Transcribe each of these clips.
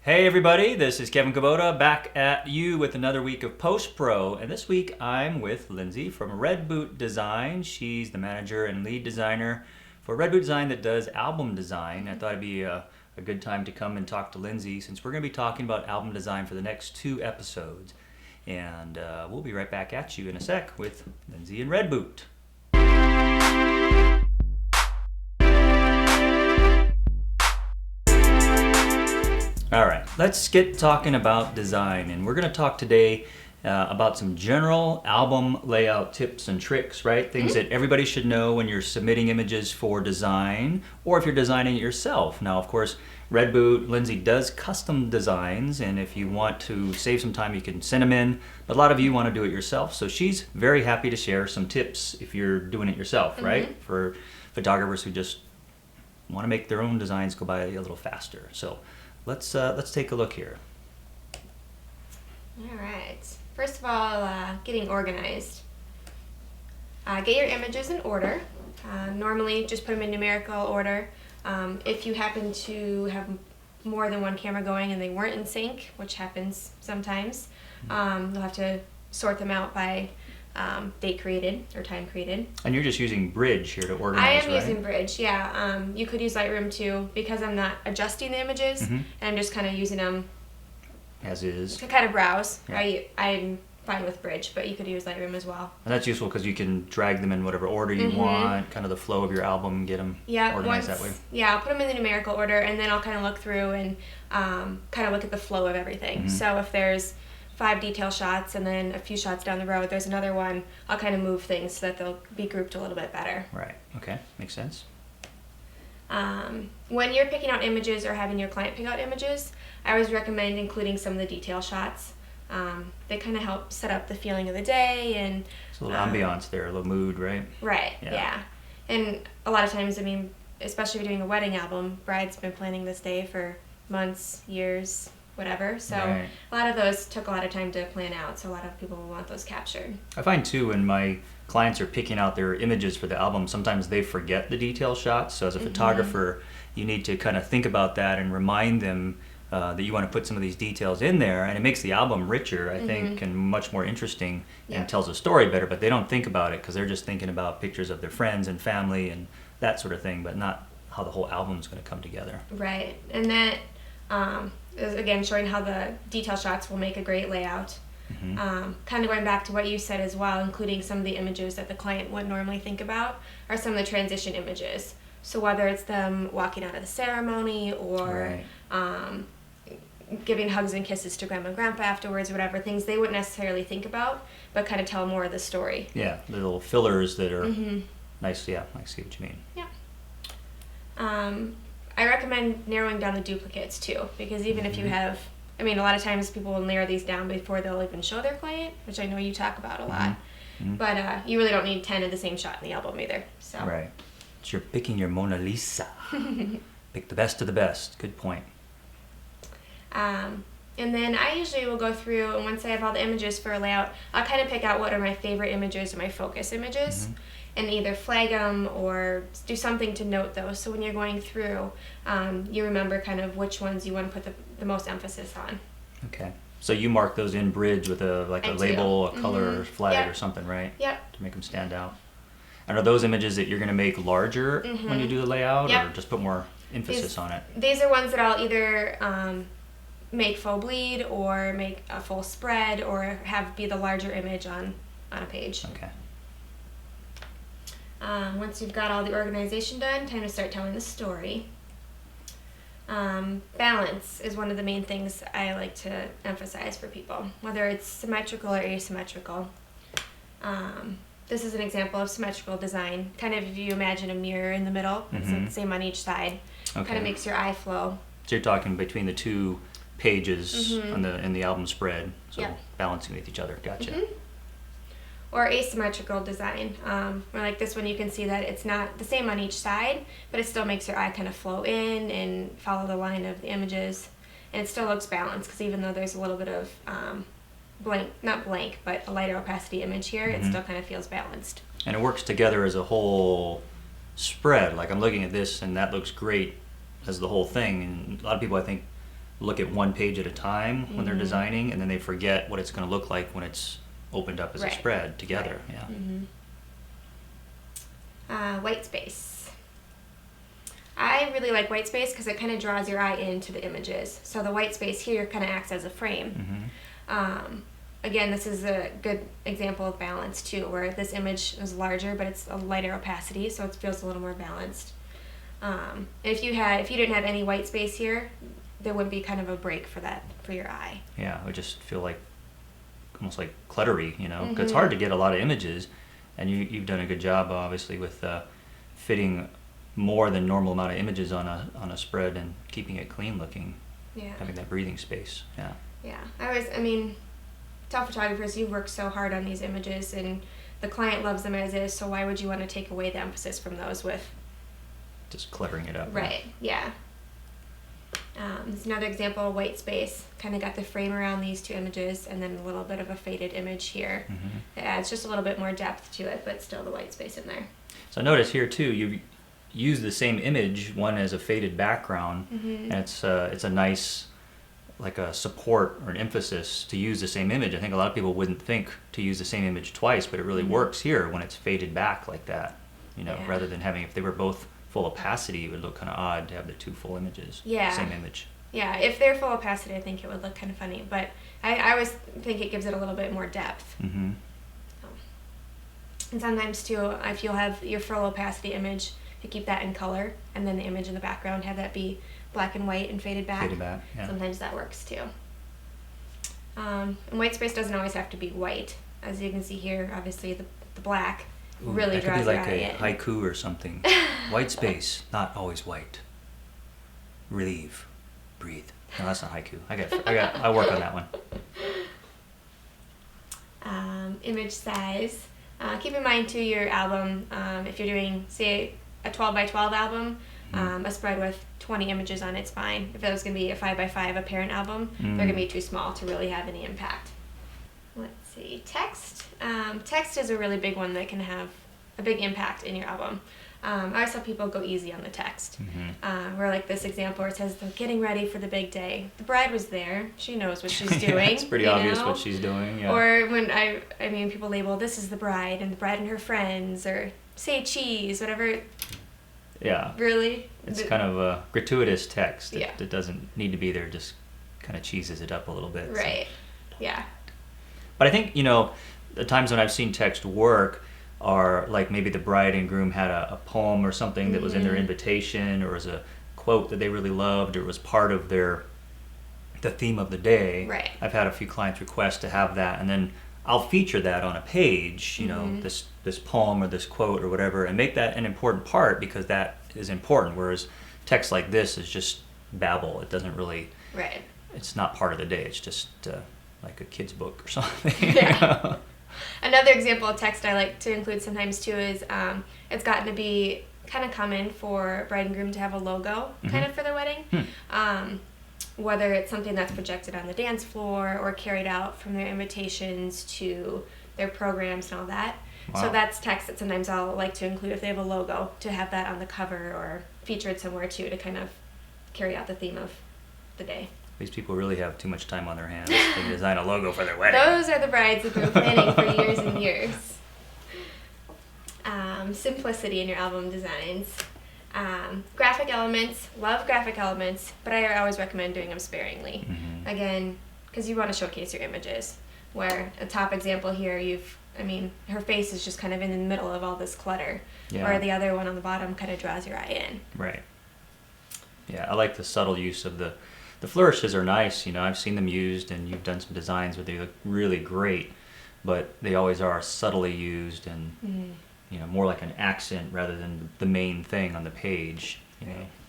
Hey everybody, this is Kevin Kubota back at you with another week of Post Pro, and this week I'm with Lindsay from Red Boot Design. She's the manager and lead designer for Red Boot Design that does album design. I thought it'd be a good time to come and talk to Lindsay since we're going to be talking about album design for the next 2 episodes. And we'll be right back at you in a sec with Lindsay and Red Boot. All right, let's get talking about design, and we're going to talk today about some general album layout tips and tricks, right? Things that everybody should know when you're submitting images for design, or if you're designing it yourself. Now, of course, Red Boot, Lindsay does custom designs, and if you want to save some time, you can send them in. But a lot of you want to do it yourself, so she's very happy to share some tips if you're doing it yourself, right? For photographers who just want to make their own designs go by a little faster. So let's take a look here. All right. First of all, getting organized. Get your images in order. Normally, just put them in numerical order. If you happen to have more than one camera going and they weren't in sync, which happens sometimes, you'll have to sort them out by date created or time created. And you're just using Bridge here to organize, I am using Bridge, yeah. You could use Lightroom too, because I'm not adjusting the images, and I'm just kind of using them as is to kind of browse. Yeah. I'm fine with Bridge, but you could use Lightroom as well. And that's useful because you can drag them in whatever order you want, kind of the flow of your album, get them organized that way. Yeah, I'll put them in the numerical order, and then I'll kind of look through and kind of look at the flow of everything. So if there's 5 detail shots and then a few shots down the road, there's another one, I'll kind of move things so that they'll be grouped a little bit better. Right, okay, makes sense. When you're picking out images or having your client pick out images, I always recommend including some of the detail shots. They kind of help set up the feeling of the day and It's a little ambiance there, a little mood, right? Right, yeah. And a lot of times, I mean, especially if you're doing a wedding album, bride's been planning this day for months, years, whatever. So Right. a lot of those took a lot of time to plan out, so a lot of people will want those captured. I find too when my clients are picking out their images for the album, sometimes they forget the detail shots. So as a photographer, you need to kind of think about that and remind them that you want to put some of these details in there, and it makes the album richer, I think, and much more interesting, and tells a story better. But they don't think about it because they're just thinking about pictures of their friends and family and that sort of thing, but not how the whole album's going to come together. Right, and that is again showing how the detail shots will make a great layout. Kind of going back to what you said as well, including some of the images that the client wouldn't normally think about are some of the transition images. So whether it's them walking out of the ceremony or giving hugs and kisses to grandma and grandpa afterwards, whatever, things they wouldn't necessarily think about, but kind of tell more of the story. Yeah, the little fillers that are nice. Yeah, I see what you mean. Yeah. I recommend narrowing down the duplicates too, because even if you have, I mean, a lot of times people will narrow these down before they'll even show their client, which I know you talk about a lot. But you really don't need 10 of the same shot in the album either. So. Right. So you're picking your Mona Lisa. Pick the best of the best. Good point. And then I usually will go through, and once I have all the images for a layout, I'll kind of pick out what are my favorite images or my focus images, and either flag them or do something to note those. So when you're going through, you remember kind of which ones you want to put the most emphasis on. Okay. So you mark those in Bridge with a label, a color, flag, or something, right? Yep. To make them stand out. And are those images that you're going to make larger when you do the layout, or just put more emphasis on it? These are ones that I'll either make faux bleed or make a full spread or have be the larger image on a page. Okay. Once you've got all the organization done, time to start telling the story. Balance is one of the main things I like to emphasize for people, whether it's symmetrical or asymmetrical. This is an example of symmetrical design. Kind of if you imagine a mirror in the middle, it's the same on each side. Okay. Kind of makes your eye flow. So you're talking between the 2 pages in the album spread, so balancing with each other. Gotcha. Or asymmetrical design, where like this one you can see that it's not the same on each side, but it still makes your eye kind of flow in and follow the line of the images, and it still looks balanced because even though there's a little bit of not blank, but a lighter opacity image here, it still kind of feels balanced. And it works together as a whole spread. Like I'm looking at this and that looks great as the whole thing, and a lot of people I think look at one page at a time when they're designing, and then they forget what it's going to look like when it's opened up as a spread together. Yeah. White space. I really like white space because it kind of draws your eye into the images. So the white space here kind of acts as a frame. Again, this is a good example of balance too, where this image is larger, but it's a lighter opacity, so it feels a little more balanced. If you didn't have any white space here, there would be kind of a break for your eye. Yeah, it would just feel like almost like cluttery, you know. 'Cause it's hard to get a lot of images, and you've done a good job, obviously, with fitting more than normal amount of images on a spread and keeping it clean looking. Yeah. Having that breathing space. Yeah. Yeah. I mean, top photographers, you work so hard on these images, and the client loves them as is. So why would you want to take away the emphasis from those with just cluttering it up? Right. Yeah. It's another example of white space. Kind of got the frame around these two images, and then a little bit of a faded image here. It adds just a little bit more depth to it, but still the white space in there. So notice here too, you've used the same image, one as a faded background, and it's a nice, like a support or an emphasis to use the same image. I think a lot of people wouldn't think to use the same image twice, but it really works here when it's faded back like that. You know, rather than having, if they were both full opacity, it would look kind of odd to have the two full images. Yeah. Same image. Yeah, if they're full opacity, I think it would look kind of funny, but I always think it gives it a little bit more depth. And sometimes too, if you'll have your full opacity image, you keep that in color, and then the image in the background, have that be black and white and faded back. Faded back, yeah. Sometimes that works too. And white space doesn't always have to be white. As you can see here, obviously the black really draws your eye in. That could be like a haiku or something. White space, not always white. Relieve, breathe. No, that's not haiku. I work on that one. Image size. Keep in mind too, your album, if you're doing, say, a 12 by 12 album, a spread with 20 images on it's fine. If it was going to be a 5 by 5 apparent album, they're going to be too small to really have any impact. Let's see, text. Text is a really big one that can have a big impact in your album. I always tell people go easy on the text. Where like this example where it says they're getting ready for the big day. The bride was there. She knows what she's doing. It's pretty obvious what she's doing. Yeah. Or when I mean people label this is the bride and her friends, or say cheese, whatever. Yeah. Really? It's kind of a gratuitous text. It doesn't need to be there. Just kind of cheeses it up a little bit. Right. So. Yeah. But I think, the times when I've seen text work are like maybe the bride and groom had a poem or something that was in their invitation, or was a quote that they really loved, or was part of the theme of the day. Right. I've had a few clients request to have that, and then I'll feature that on a page, this poem or this quote or whatever, and make that an important part because that is important, whereas text like this is just babble. It doesn't really, it's not part of the day. It's just like a kid's book or something. Yeah. Another example of text I like to include sometimes too is it's gotten to be kind of common for bride and groom to have a logo kind of for their wedding. Whether it's something that's projected on the dance floor or carried out from their invitations to their programs and all that. Wow. So that's text that sometimes I'll like to include if they have a logo, to have that on the cover or featured somewhere too, to kind of carry out the theme of the day. These people really have too much time on their hands. They can design a logo for their wedding. Those are the brides that have been planning for years and years. Simplicity in your album designs. Graphic elements, love graphic elements, but I always recommend doing them sparingly. Again, because you want to showcase your images. Where a top example here, her face is just kind of in the middle of all this clutter. Yeah. Where the other one on the bottom kind of draws your eye in. Right. Yeah, I like the subtle use of the flourishes are nice. I've seen them used, and you've done some designs where they look really great, but they always are subtly used and more like an accent rather than the main thing on the page.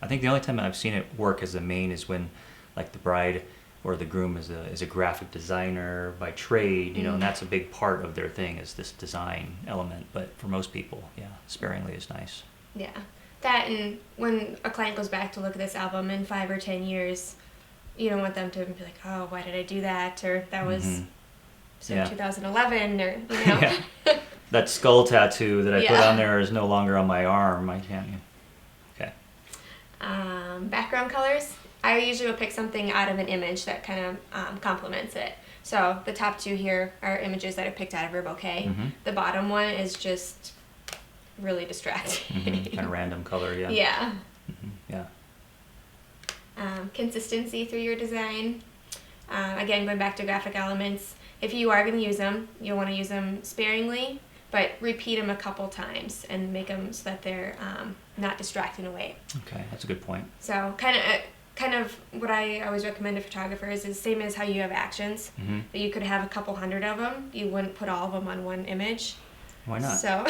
I think the only time I've seen it work as the main is when, like, the bride or the groom is a graphic designer by trade, and that's a big part of their thing, is this design element. But for most people, sparingly is nice. Yeah, that, and when a client goes back to look at this album in 5 or 10 years, you don't want them to be like, oh, why did I do that? Or that was 2011, or, Yeah. That skull tattoo that I put on there is no longer on my arm. I can't. Okay. Background colors. I usually will pick something out of an image that kind of complements it. So the top two here are images that I picked out of her bouquet. Mm-hmm. The bottom one is just really distracting. Mm-hmm. Kind of random color, yeah. Yeah. Mm-hmm. Yeah. Consistency through your design. Again, going back to graphic elements, if you are going to use them, you'll want to use them sparingly, but repeat them a couple times and make them so that they're not distracting away. Okay, that's a good point. So kind of what I always recommend to photographers is same as how you have actions. Mm-hmm. That you could have a couple hundred of them. You wouldn't put all of them on one image. Why not? So,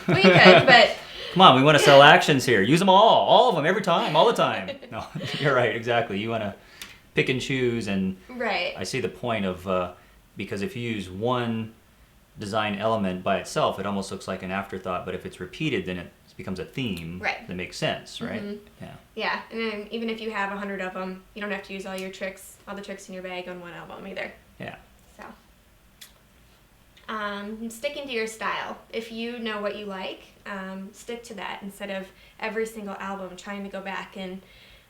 well, you could, but come on, we want to sell actions here. Use them all of them, every time, all the time. No, you're right, exactly. You want to pick and choose, and right. I see the point of because if you use one design element by itself, it almost looks like an afterthought. But if it's repeated, then it becomes a theme Right. that makes sense, right? Mhm. Yeah. Yeah, and then even if you have 100 of them, you don't have to use all the tricks in your bag on one album either. Yeah. So, sticking to your style. If you know what you like, stick to that instead of every single album trying to go back and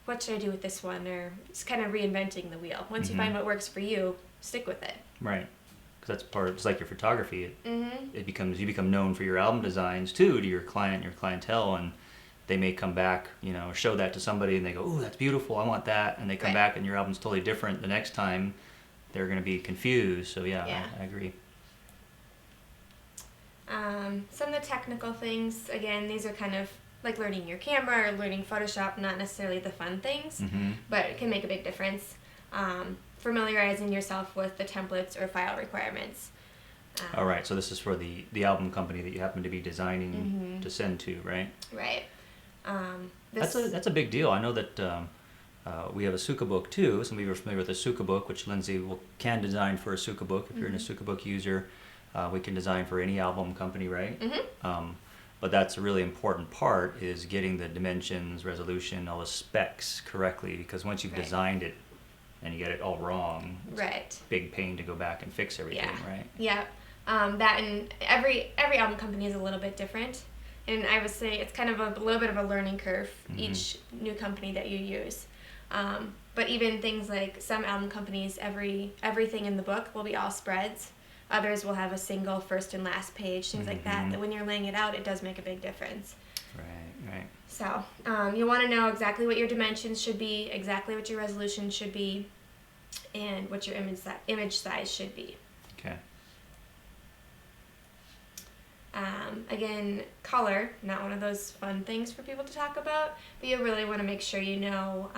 what should I do with this one, or just kind of reinventing the wheel. Once you find what works for you, stick with it. Right. Because that's part. It's like your photography. Mm-hmm. You become known for your album designs too to your client, your clientele, and they may come back, or show that to somebody, and they go, "Oh, that's beautiful. I want that." And they come back, and your album's totally different the next time. They're going to be confused. So yeah. I agree. Some of the technical things, again, these are kind of like learning your camera or learning Photoshop, not necessarily the fun things, but it can make a big difference. Familiarizing yourself with the templates or file requirements. All right, so this is for the album company that you happen to be designing to send to, right? Right. That's a big deal. I know that we have a Suka book too. Some of you are familiar with the Suka book, which Lindsay can design for a Suka book. If you're a Suka book user, we can design for any album company, right? But that's a really important part, is getting the dimensions, resolution, all the specs correctly, because once you've designed it and you get it all wrong, it's a big pain to go back and fix everything, right? Yeah. That, and every album company is a little bit different. And I would say it's kind of a little bit of a learning curve, each new company that you use. But even things like some album companies, everything in the book will be all spreads. Others will have a single first and last page, things like that when you're laying it out, it does make a big difference. Right. So you want to know exactly what your dimensions should be, exactly what your resolution should be, and what your image size should be. Okay. Again, color, not one of those fun things for people to talk about, but you really want to make sure you know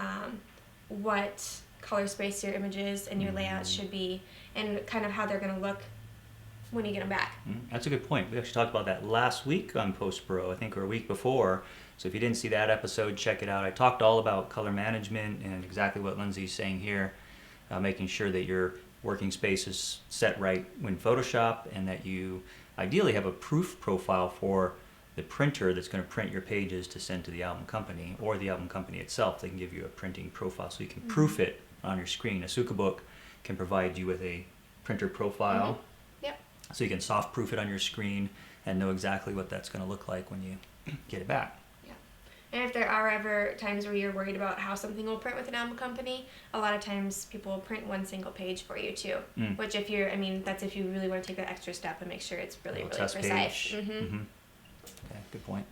what color space your images and your layouts should be, and kind of how they're going to look when you get them back. That's a good point. We actually talked about that last week on Post Pro, I think, or a week before. So if you didn't see that episode, check it out. I talked all about color management and exactly what Lindsay's saying here, making sure that your working space is set right when Photoshop, and that you ideally have a proof profile for the printer that's going to print your pages to send to the album company, or the album company itself. They can give you a printing profile so you can proof it on your screen. A Suka book can provide you with a printer profile. Yep. So you can soft proof it on your screen and know exactly what that's going to look like when you get it back. Yeah. And if there are ever times where you're worried about how something will print with an album company, a lot of times people will print one single page for you too. Which that's if you really want to take that extra step and make sure it's really test precise. page. Okay, good point.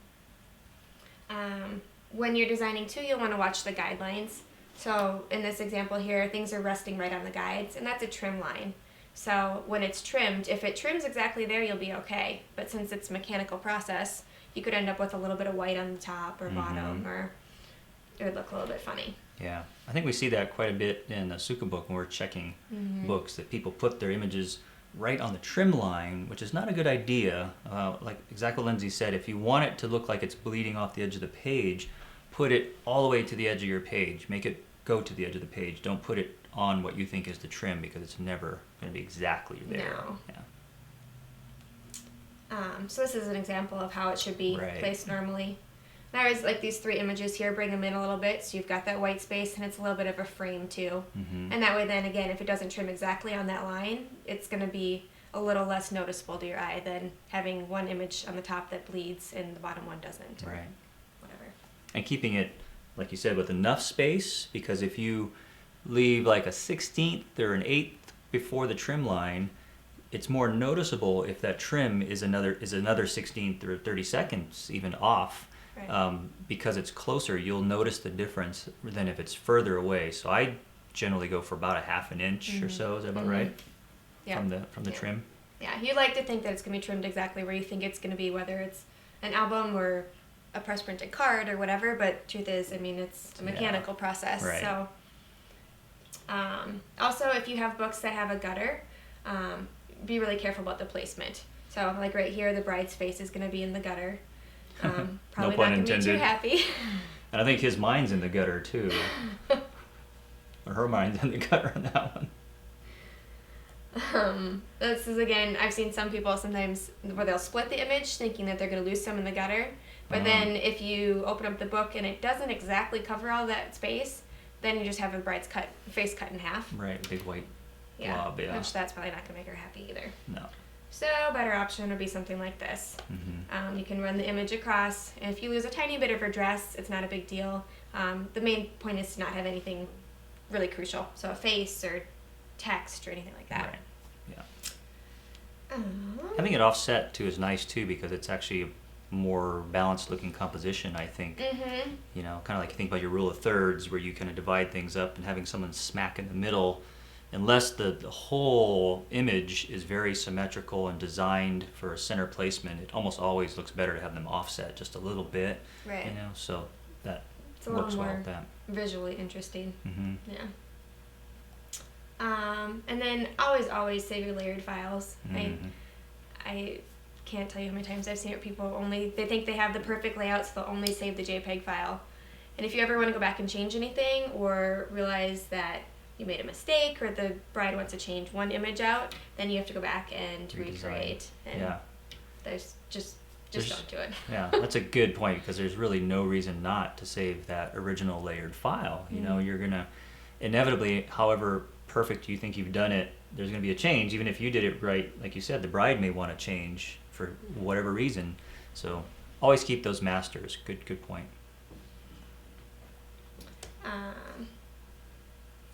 When you're designing too, you'll want to watch the guidelines. So in this example here, things are resting right on the guides, and that's a trim line. So when it's trimmed, if it trims exactly there, you'll be okay. But since it's a mechanical process, you could end up with a little bit of white on the top or bottom, or it would look a little bit funny. Yeah, I think we see that quite a bit in the Suka book when we're checking books, that people put their images right on the trim line, which is not a good idea. Like exactly what Lindsay said, if you want it to look like it's bleeding off the edge of the page, put it all the way to the edge of your page. Make it go to the edge of the page. Don't put it on what you think is the trim, because it's never going to be exactly there. No. Yeah. So this is an example of how it should be placed normally. There's like these 3 images here, bring them in a little bit, so you've got that white space, and it's a little bit of a frame too. And that way then again, if it doesn't trim exactly on that line, it's going to be a little less noticeable to your eye than having one image on the top that bleeds and the bottom one doesn't. Right. Whatever. And keeping it like you said, with enough space, because if you leave like a 16th or an 8th before the trim line, it's more noticeable if that trim is another 16th or 30 seconds even off. Right. Because it's closer, you'll notice the difference than if it's further away. So I generally go for about a half an inch or so. Is that about right? Yeah. From the trim. Yeah, you like to think that it's going to be trimmed exactly where you think it's going to be, whether it's an album or a press printed card or whatever. But truth is, I mean, it's a mechanical process. Right. So, also, if you have books that have a gutter, be really careful about the placement. So, like right here, the bride's face is going to be in the gutter. Probably No not pun going to be too intended. happy. And I think his mind's in the gutter too. Or her mind's in the gutter on that one. This is, again, I've seen some people sometimes where they'll split the image thinking that they're going to lose some in the gutter. But then if you open up the book and it doesn't exactly cover all that space, then you just have a bride's face cut in half. Right, big white Yeah, blob, yeah. which that's probably not going to make her happy either. No. So a better option would be something like this. You can run the image across, and if you lose a tiny bit of her dress, it's not a big deal. The main point is to not have anything really crucial, so a face or text or anything like that. Right. Yeah. Having it offset too is nice too, because it's actually a more balanced looking composition, I think. You know, kind of like you think about your rule of thirds, where you kind of divide things up, and having someone smack in the middle, unless the whole image is very symmetrical and designed for center placement, it almost always looks better to have them offset just a little bit. Right. You know, so that It's a works little well more with that. visually interesting. Yeah. And then always save your layered files. I can't tell you how many times I've seen it. People they think they have the perfect layout, so they'll only save the JPEG file. And if you ever want to go back and change anything, or realize that you made a mistake, or the bride wants to change one image out, then you have to go back and recreate. And there's just don't do it. Yeah, that's a good point, because there's really no reason not to save that original layered file. You know, you're gonna inevitably, however perfect you think you've done it, there's gonna be a change. Even if you did it right, like you said, the bride may want to change for whatever reason. So always keep those masters. Good point.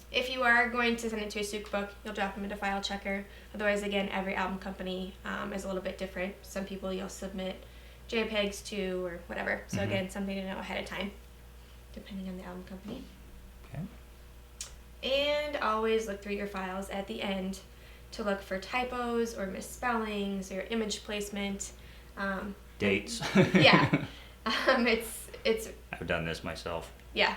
If you are going to send it to a Souk book, you'll drop them into File Checker. Otherwise, again, every album company is a little bit different. Some people you'll submit JPEGs to or whatever. So again, something to know ahead of time, depending on the album company. Okay. And always look through your files at the end to look for typos or misspellings or image placement. Dates. Yeah. It's. I've done this myself. Yeah.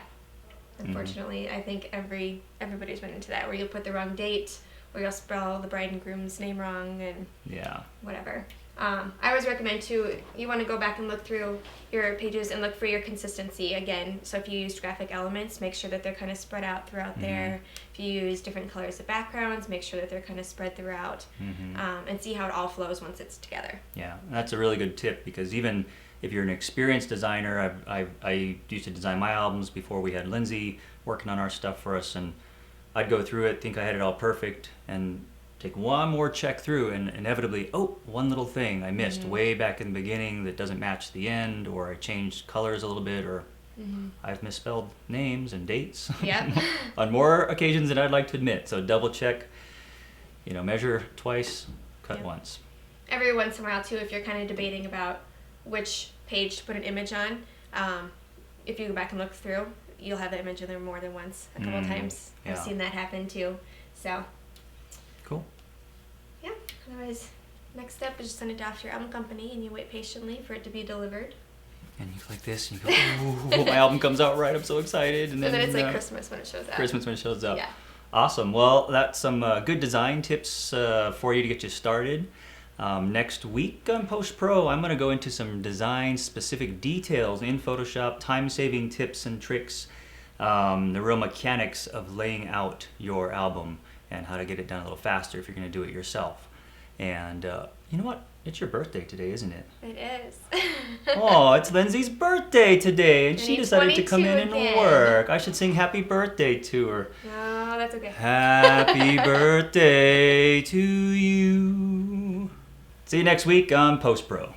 Unfortunately, I think everybody's run into that, where you'll put the wrong date, or you'll spell the bride and groom's name wrong, and whatever. I always recommend too, you want to go back and look through your pages and look for your consistency again. So if you used graphic elements, make sure that they're kind of spread out throughout there. If you use different colors of backgrounds, make sure that they're kind of spread throughout, and see how it all flows once it's together. Yeah, that's a really good tip, because even if you're an experienced designer, I used to design my albums before we had Lindsay working on our stuff for us, and I'd go through it, think I had it all perfect, and take one more check through, and inevitably, one little thing I missed way back in the beginning that doesn't match the end, or I changed colors a little bit, or I've misspelled names and dates on more occasions than I'd like to admit. So double check, measure twice, cut once. Every once in a while too, if you're kind of debating about which page to put an image on, if you go back and look through, you'll have the image in there more than once, a couple times. I've seen that happen too. So cool. Yeah, otherwise next step is just send it off to your album company, and you wait patiently for it to be delivered. And you click this and you go, ooh, my album comes out right, I'm so excited. And then it's like Christmas when it shows up. Christmas when it shows up. Yeah. Awesome. Well, that's some good design tips for you to get you started. Next week on Post Pro, I'm going to go into some design specific details in Photoshop, time-saving tips and tricks, the real mechanics of laying out your album, and how to get it done a little faster if you're going to do it yourself. And you know what? It's your birthday today, isn't it? It is. Oh, it's Lindsay's birthday today, and she decided to come in and again. work. I should sing happy birthday to her. No, that's okay. Happy birthday to you. See you next week on Post Pro.